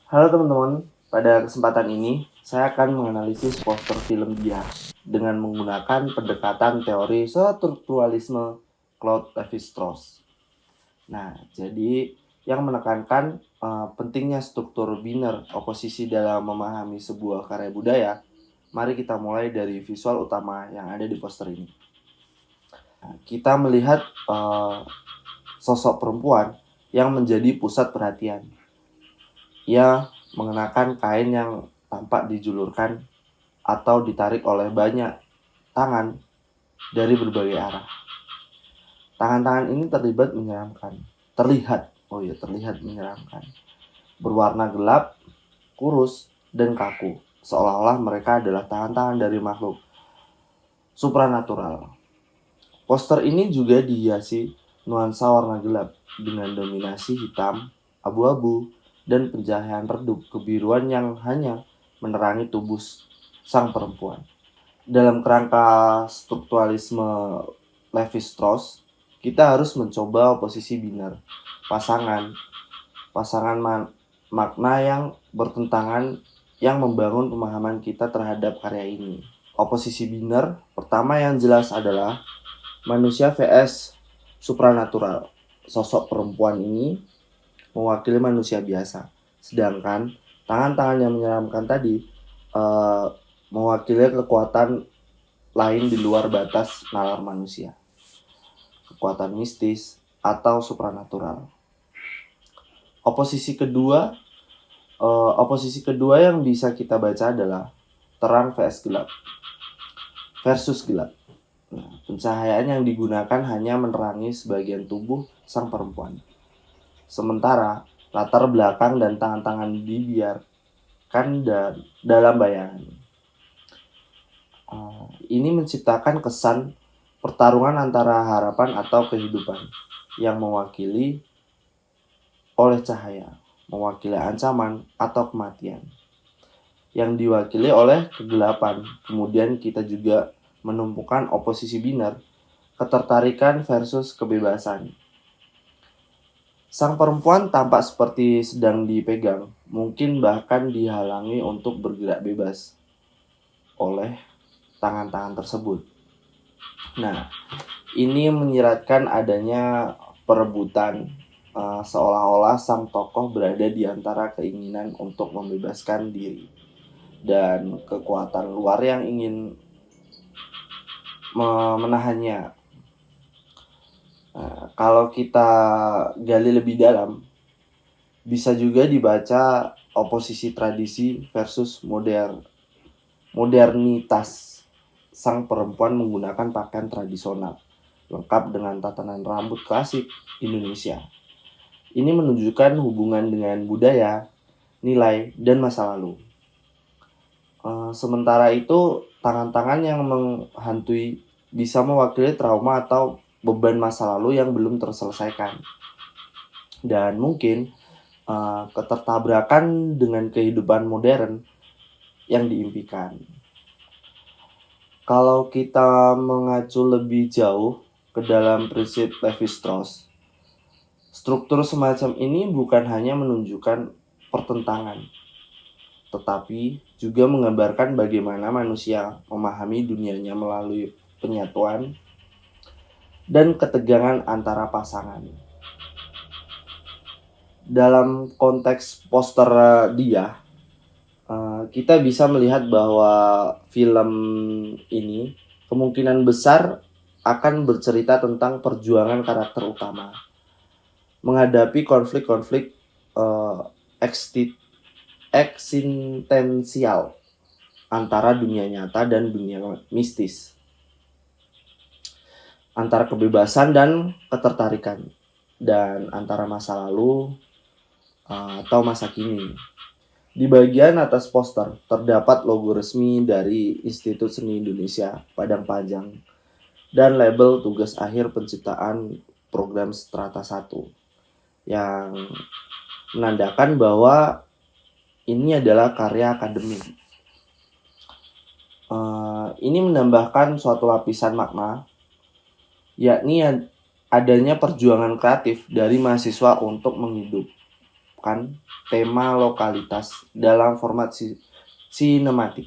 Halo teman-teman, pada kesempatan ini saya akan menganalisis poster film Dia dengan menggunakan pendekatan teori strukturalisme Claude Lévi-Strauss. Nah, jadi yang menekankan pentingnya struktur biner oposisi dalam memahami sebuah karya budaya. Mari kita mulai dari visual utama yang ada di poster ini. Nah, kita melihat sosok perempuan yang menjadi pusat perhatian. Ia mengenakan kain yang tampak dijulurkan atau ditarik oleh banyak tangan dari berbagai arah. Tangan-tangan ini terlihat menyeramkan. Berwarna gelap, kurus, dan kaku, seolah-olah mereka adalah tangan-tangan dari makhluk supranatural. Poster ini juga dihiasi nuansa warna gelap dengan dominasi hitam, abu-abu, dan pencahayaan redup kebiruan yang hanya menerangi tubuh sang perempuan. Dalam kerangka strukturalisme Lévi-Strauss, kita harus mencoba oposisi biner, pasangan makna yang bertentangan yang membangun pemahaman kita terhadap karya ini. Oposisi biner pertama yang jelas adalah manusia vs supranatural. Sosok perempuan ini mewakili manusia biasa, sedangkan tangan-tangan yang menyeramkan tadi mewakili kekuatan lain di luar batas nalar manusia, kekuatan mistis atau supranatural. Oposisi kedua yang bisa kita baca adalah terang versus gelap. Nah, pencahayaan yang digunakan hanya menerangi sebagian tubuh sang perempuan. Sementara latar belakang dan tangan-tangan dibiarkan dalam bayangan. Ini menciptakan kesan pertarungan antara harapan atau kehidupan yang mewakili oleh cahaya, mewakili ancaman atau kematian, yang diwakili oleh kegelapan. Kemudian kita juga menumpukan oposisi biner, ketertarikan versus kebebasan. Sang perempuan tampak seperti sedang dipegang, mungkin bahkan dihalangi untuk bergerak bebas oleh tangan-tangan tersebut. Nah, ini menyiratkan adanya perebutan, seolah-olah sang tokoh berada di antara keinginan untuk membebaskan diri dan kekuatan luar yang ingin menahannya. Kalau kita gali lebih dalam, bisa juga dibaca oposisi tradisi versus modernitas. Sang perempuan menggunakan pakaian tradisional, lengkap dengan tatanan rambut klasik Indonesia. Ini menunjukkan hubungan dengan budaya, nilai, dan masa lalu. Sementara itu, tangan-tangan yang menghantui bisa mewakili trauma atau beban masa lalu yang belum terselesaikan. Dan mungkin ketertabrakan dengan kehidupan modern yang diimpikan. Kalau kita mengacu lebih jauh ke dalam prinsip Lévi-Strauss, struktur semacam ini bukan hanya menunjukkan pertentangan, tetapi juga menggambarkan bagaimana manusia memahami dunianya melalui penyatuan dan ketegangan antara pasangan. Dalam konteks poster Dia, kita bisa melihat bahwa film ini kemungkinan besar akan bercerita tentang perjuangan karakter utama menghadapi konflik-konflik eksistensial antara dunia nyata dan dunia mistis, antara kebebasan dan ketertarikan, dan antara masa lalu atau masa kini. Di bagian atas poster terdapat logo resmi dari Institut Seni Indonesia Padang Panjang dan label tugas akhir penciptaan program Strata 1 yang menandakan bahwa ini adalah karya akademik. Ini menambahkan suatu lapisan makna, yakni adanya perjuangan kreatif dari mahasiswa untuk menghidup menerapkan tema lokalitas dalam format sinematik.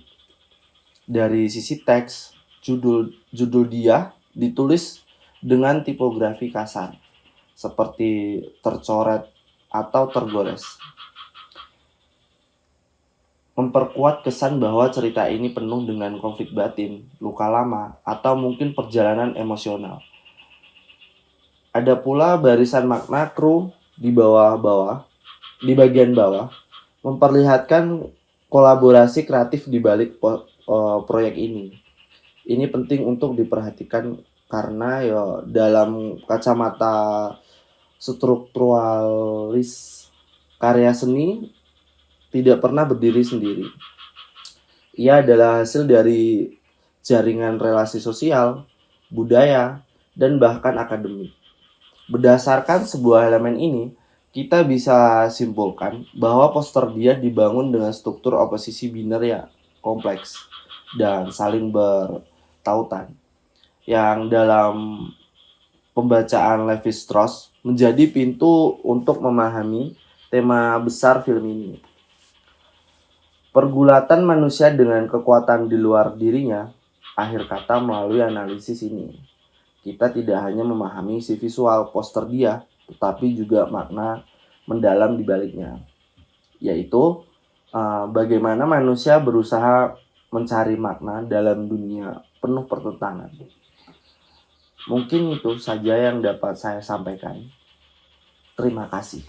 Dari sisi teks, judul dia ditulis dengan tipografi kasar, seperti tercoret atau tergores, memperkuat kesan bahwa cerita ini penuh dengan konflik batin, luka lama, atau mungkin perjalanan emosional. Ada pula barisan makna kru di bagian bawah, memperlihatkan kolaborasi kreatif di balik proyek ini. Ini penting untuk diperhatikan karena ya dalam kacamata strukturalis, karya seni tidak pernah berdiri sendiri. Ia adalah hasil dari jaringan relasi sosial, budaya, dan bahkan akademik. Berdasarkan sebuah elemen ini, kita bisa simpulkan bahwa poster dia dibangun dengan struktur oposisi biner yang kompleks dan saling bertautan, yang dalam pembacaan Levi-Strauss menjadi pintu untuk memahami tema besar film ini. Pergulatan manusia dengan kekuatan di luar dirinya, akhir kata melalui analisis ini. Kita tidak hanya memahami si visual poster dia, tetapi juga makna mendalam di baliknya. Yaitu bagaimana manusia berusaha mencari makna dalam dunia penuh pertentangan. Mungkin itu saja yang dapat saya sampaikan. Terima kasih.